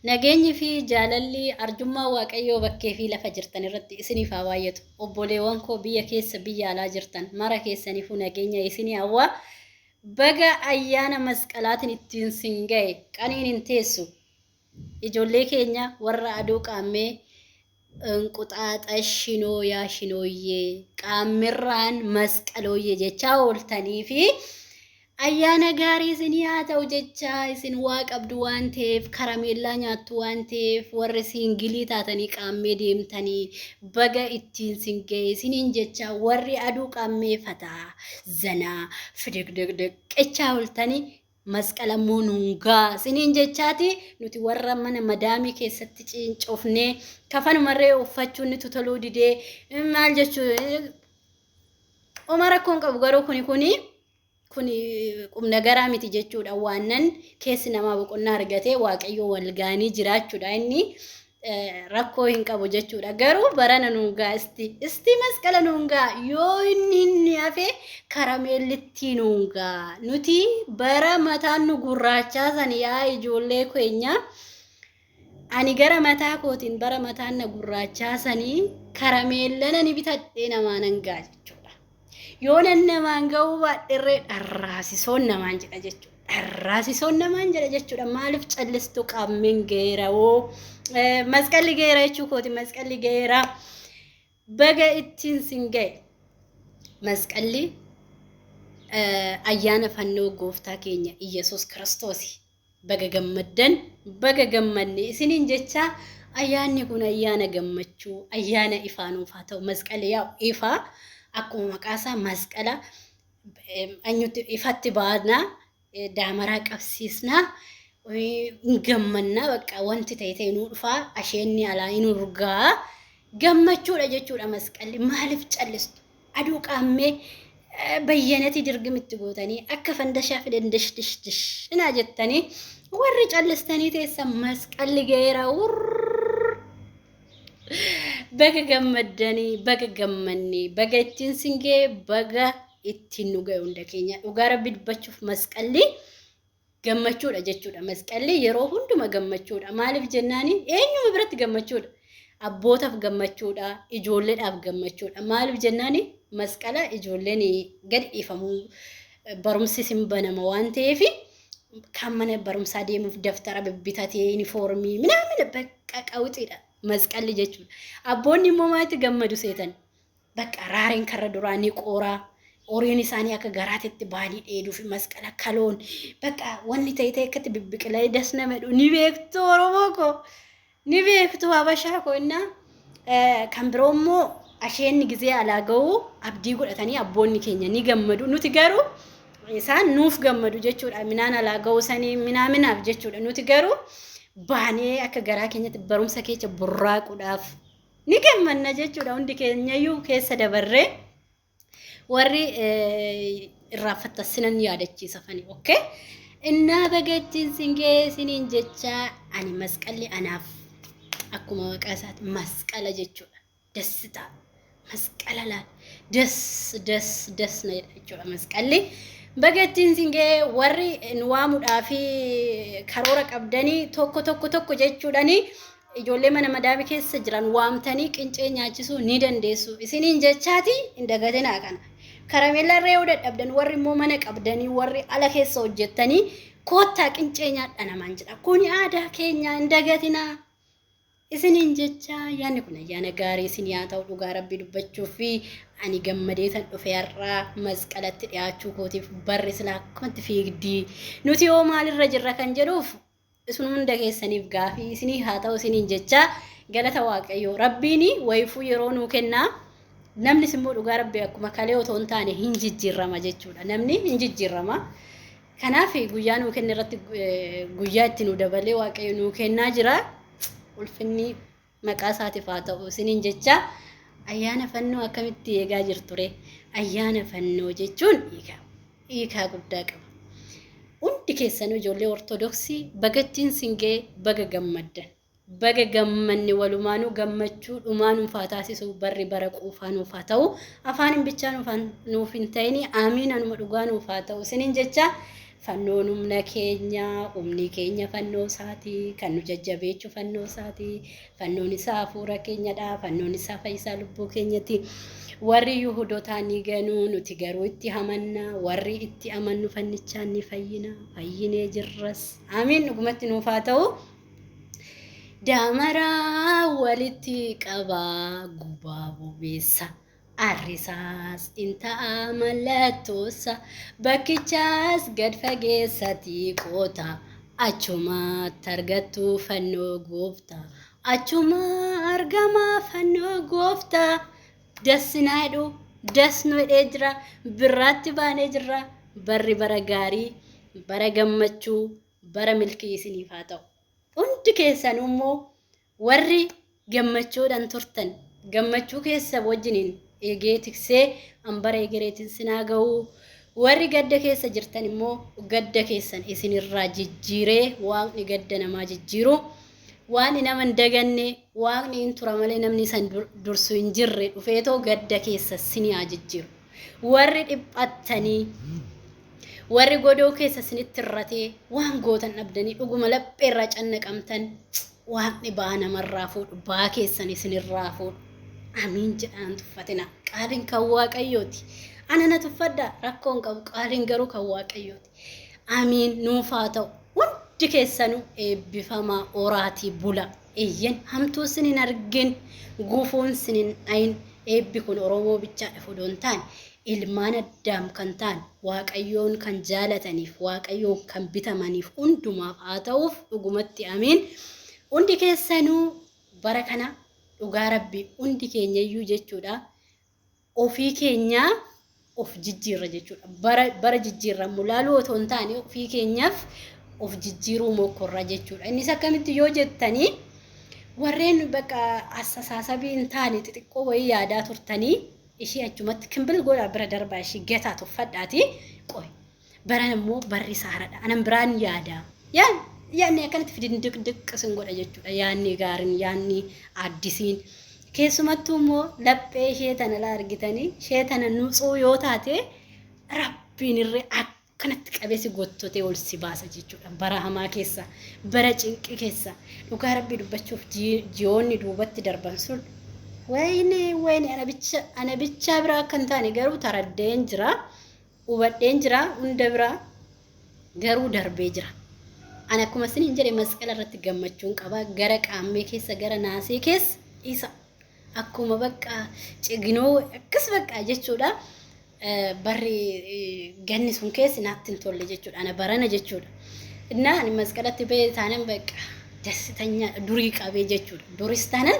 Nageenyi fi jaalalli arjummaa waaqayyoo bakkee fi lafa jirtan irratti isiniif haa baay'atu. Obboleewwan koo biyya keessa biyya alaa jirtan mara keessaniifuu nageenya isinii hawwaa. Baga ayyaana masqalaatiin ittiin sin ga'e qaniin hin teessu. Ijoollee keenya warra aduu qaammee Enquxaaxa shinoo yaa shinooyyee qaammirraan masqalooyyee jechaa ooltanii fi ayyaana gaarii isinii haa ta'u jechaa isin waa qabdu waan ta'eef karameellaa nyaattu waan ta'eef warri siingilii taatanii qaammee deemtanii baga ittiin sin ga'e isiniin jechaa warri aduu qaammee fataa zanaa fidegdegdeqqechaa ooltanii masqala muunungaa isiniin jechaati nuti warra mana madaamii keessatti cincofnee kafanumarree uffachuun ni toluu didee maal jechuu Omara kun qabu garuu kuni qubna garaa miti jechuudha waannan keessi namaa boqonnaa argatee waaqayyo walgaanii jiraachuudha inni rakkoo hin qabu jechuudha garuu barana nuungaa isti masqala nuungaa yoo inni hafe karameellitti nuungaa nuti bara mataan nu gurraachaa san yaa ijoollee keenya ani gara mataa kootiin bara mataan na gurraachaa sanii karameellana ni bitadhee namaa nan gaa jechuudha yoo nan namaan ga'uu baadhirree dharraasisoon namaan jedha jechuudha dharraasisoon namaan jedha jechuudha maaliif callistu qaammeen geerawoo masqalli geera jechuu kooti masqalli geera baga ittiin sin ga'e masqalli ayyaana fannoo gooftaa keenya Iyesuus Kiristoos baga gammaddan baga gammanne isiniin jecha ayyaanni kun ayyaana gammachuu ayyaana ifaanuuf haa ta'u masqalli yaa ifaa akkuma maqaasaa masqala anyutti ifatti baana daamaraa qabsiisna gammanna bakka wanti ta'e nu dhufaa asheenni alaa inu rugaa gammachuudha jechuudha masqalli maaliif callistu aduu qaammee bayyanati dirgimitti gootanii akka fandashaa fidan dish ina jettanii warri callistanii teessa masqalli geera baga gammaddanii baga gammanni baga ittiin singee baga ittiin nu ga'e hunda keenya dhugaa rabbi dubbachuuf masqalli gammachuudha jechuudha masqalli yeroo hunduma gammachuudha maaliif jennaani eenyuma biratti gammachuudha abbootaaf gammachuudha ijoolleedhaaf gammachuudha maaliif jennaani masqala ijoolleen gadi dhiifamuu barumsi sin banama waan ta'eef kan mana barumsaa deemuuf daftara bibbitatee yuunifoormii minamina bakka qawwiidha masqalli jechuudha abboonni immoo maalitti gammadu seetan bakka raareen karra duraanii qooraa Oriin isaanii akka garaatitti baadii dheeduuf masqala kaloon bakka wanni ta'e akkatti bibbiqilee dasna medhu ni beektu Oromoo ko ni beektu Habashaa ko inna kan biroo immoo asheenni gizee alaa ga'u abdii godhatanii abboonni keenya ni gammadu nuti garuu isaan nuuf gammadu jechuudha minaan alaa ga'u sanii minaaf jechuudha nuti garuu baanee akka garaa keenyatti barumsa keessa burraaquudhaaf ni gammanna jechuudha hundi keenyayyuu keessa dabarree warri irraanfattasinan yaadachiisa fani okay innaa bagattiin singee siniin jecha ani masqalli anaaf akkuma maqaa isaati masqala jechuudha dassita masqala laal das na jechuudha masqalli bagattiin singee warri waamuudhaa fi karoora qabdanii tokko jechuudhani ijoollee mana madaamii keessa jiran waamtanii qincee nyaachisuu ni dandeessu isiniin jechaati hin dagatinaa kana karameellaa reewu dadhabdan warri immoo mana qabdanii warri ala keessa hojjettanii koottaa qincee nyaadha namaan jedha kuni aadaa keenya hin dagatinaa isiniin jecha yaanni kun ayyaana gaarii isin yaa ta'u dhugaa rabbi dubbachuu fi ani gammadee tan dhufe har'aa masqalatti dhiyaachuu kootiif barri silaa akkumatti fiigdii nuti yoo maalirra jirra kan jedhuuf isin hunda keessaniif gaafii isinii haa ta'u isiniin jecha galata waaqayyoo rabbiini wayifuu yeroo nuu kennaa namni simmoo dhugaa rabbi akkuma kalee otoo hin taane hin jijjiirrama jechuudha namni hin jijjiirrama kanaaf guyyaa nuu kenne irratti guyyaa itti nu dabalee waaqayyo nuu kennaa jira ulfinni maqaa isaatiif haa ta'u isiniin jecha ayyaana fannoo akkamitti eegaa jirture ayyaana fannoo jechuun hiikaa guddaa qaba hundi keessanuu ijoollee ortodoksii bagattiin singee baga gammaddan baga gammanni walumaanuu gammachuu dhumaanuu faa taasisu barri bara quufaanuu faa ta'u afaan hin bichaa nuuf hin ta'ini aamiin anuma dhugaanuu faa ta'u isiniin jecha fannoon humna keenya humni keenya fannoo isaatii kan nu jajjabeechu fannoo isaatii fannoon isaa hafuura keenyadha fannoon isaa fayyisaa lubbuu keenyati warri Yihuudootaa ni ganuu nuti garuu itti amanna warri itti amannu fannichaan ni fayyina fayyinee jirras amiin dhugumatti nuuf haa ta'u daamaraa walitti qabaa gubaa bobeessa Arrisaas inta'a mallattoosa bakkichaas gad fageessatii qoota achumatti argattu fannoo gooftaa achuma argama fannoo gooftaa dasnaadhu dasnu hidhee jira birraatti baanee jira barri bara gaarii bara gammachuu bara milkii isiniif haa ta'u hundi keessan immoo warri gammachuudhaan turtan gammachuu keessa wajjiniin eegee tiksee hambara egereetiin sinaa ga'uu warri gadda keessa jirtan immoo gadda keessan isinirraa jijjiiree waaqni gadda namaa jijjiiru waan nama hin daganne waaqni hin tura malee namni san dursu hin jirre dhufeetoo gadda keessa sinii haa jijjiiru warri dhiphattanii warri godoo keessa sinitti irratee waan gootan dhabdanii dhuguma lapheerraa cannaqamtan waaqni baa namarraa fuudhu baa keessan isinirraa fuudhu amiin jedhaan tuffatina qaaliin kan waaqayyooti anana tuffadda rakkoon qabu qaaliin garuu kan waaqayyooti amiin nuuf haa ta'u hundi keessanuu eebbifamaa oraatii bula iyyan hamtuu sinin argin gufuun sinin ayin eebbi kun oromoo bichaa dhufuudhoon ta'an ilmaan addaam kan ta'an waaqayyoon kan jaalataniif waaqayyoon kan bitamaniif hundumaaf haa ta'uuf dhugumatti amiin hundi keessanuu bara kana dhugaa rabbi hundi keenyayyuu jechuudha ofii keenyaa of jijjiirra jechuudha bara jijjiirramu laaluu otoo hin taane ofii keenyaaf of jijjiiruu mokorra jechuudha innis akkamitti yoo jettanii warreen bakka asasaasabii hin taane xixiqqoo wayii yaadaa turtanii ishee achumatti kimbil godhaa bira darbaa ishee gataa tuffadhaati qoy baran immoo barri saaradha anan biraan yaadaa yaanni akkanatti fidin diqqasin godha jechuudha yaanni gaariin yaanni addisiin keessumattuu immoo laphee ishee tana la argitanii ishee tana nutsuu yoo taate rabbiin irree akkanatti qabeesi gottotee ol si baasa jechuudha bara hamaa keessa bara cinqii keessa dhugaa rabbii dubbachuuf ji'oonni duubatti darban sun wayne ana bichaa biraa akka hin taane garuu taraddeen jira hubadheen jira hunda biraa garuu darbee jira ana akkuma sinin jedhe masqala irratti gammachuun qaba gara qaammee keessa gara naasee keessa isa akkuma bakka ciginoo akkas bakka jechuudha barri ganni sun keessa naatti hin tolle jechuudha ana barana jechuudha innaa ani masqalatti ba'ee taanan bakka dasitanya durii qabee jechuudha duris taanan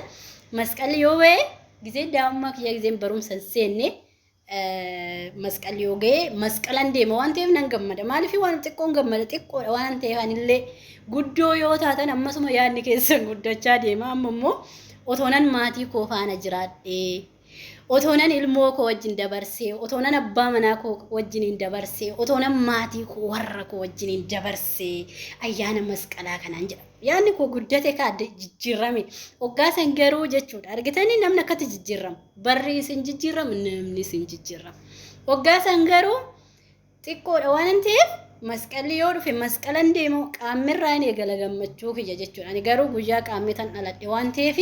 masqalli yoo ba'e gisee daa'ummaa kiyya giseen barumsan seenne masqalli yoo ga'e masqalan deema waan ta'eef nan gammada maaliif waan xiqqoon gammada xiqqoodha waan ta'eef anillee guddoo yoo taatan ammasuma yaadni keessan guddachaa deema amma immoo otoonan maatii koo faana jiraadhee otoonan ilmoo koo wajjin dabarsee otoonan abbaa manaa koo wajjiniin dabarsee otoonan maatii koo warra koo wajjiniin dabarsee ayyaana masqalaa kanaan jedha yaadni koo guddate kaadde jijjiirrame oggaasan garuu jechuudha argitanii namni akkatti jijjiirramu barri isin jijjiirramu namni isin jijjiirramu oggaasan garuu xiqqoodha waan ta'eef masqalli yoo dhufe masqalan deemu qaammirraa inni eegala gammachuu kiyya jechuudha ani garuu guyyaa qaammee tan dhaladhe waan ta'eef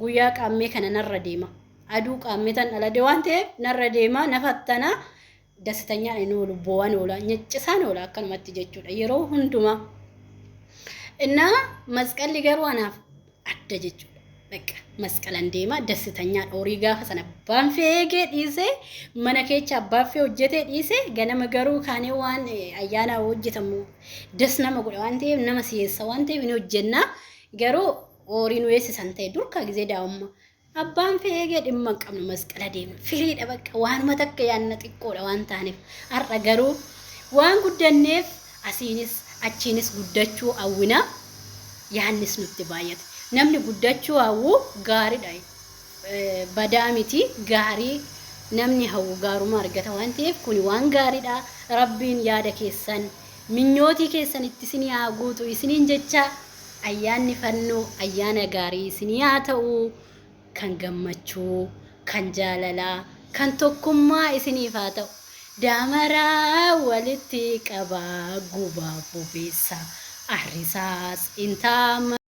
guyyaa qaammee kana narra deema aduu qaammee tan dhaladhe waan ta'eef narra deema nafattana dasitanyaan inni oolu bo'aan oola nyaccisaan oola akkanumatti jechuudha yeroo hundumaa innaa masqalli garuu anaaf adda jechuudha bakka masqalan deema dasitanyaan horii gaafa sana abbaan feegee dhiisee mana keessa abbaan fee hojjetee dhiisee ganama garuu kaanee waan ayyaana hojjetamu das nama godha waan ta'eef nama siyeessa waan ta'eef inni hojjennaa garuu horiin weessisan ta'e durka gisee daa'ummaa abbaan feegee dhimma hin qabnu masqala deemna firiidha bakka waanuma takka yaanna xiqqoodha waan taaneef har'a garuu waan guddanneef asiinis achiinis guddachuu hawwina yaannis nutti baay'ate namni guddachuu hawwu gaariidha badaa miti gaarii namni hawwu gaaruma argata waan ta'eef kun waan gaariidha rabbiin yaada keessan minyootii keessan itti isinii haa guutu isiniin jecha ayyaanni fannoo ayyaana gaarii isinii haa ta'u kan gammachuu kan jaalalaa kan tokkummaa isiniif haa ta'u دامرا ولتي كبا غوبا بوبيسا أحرساس إنتام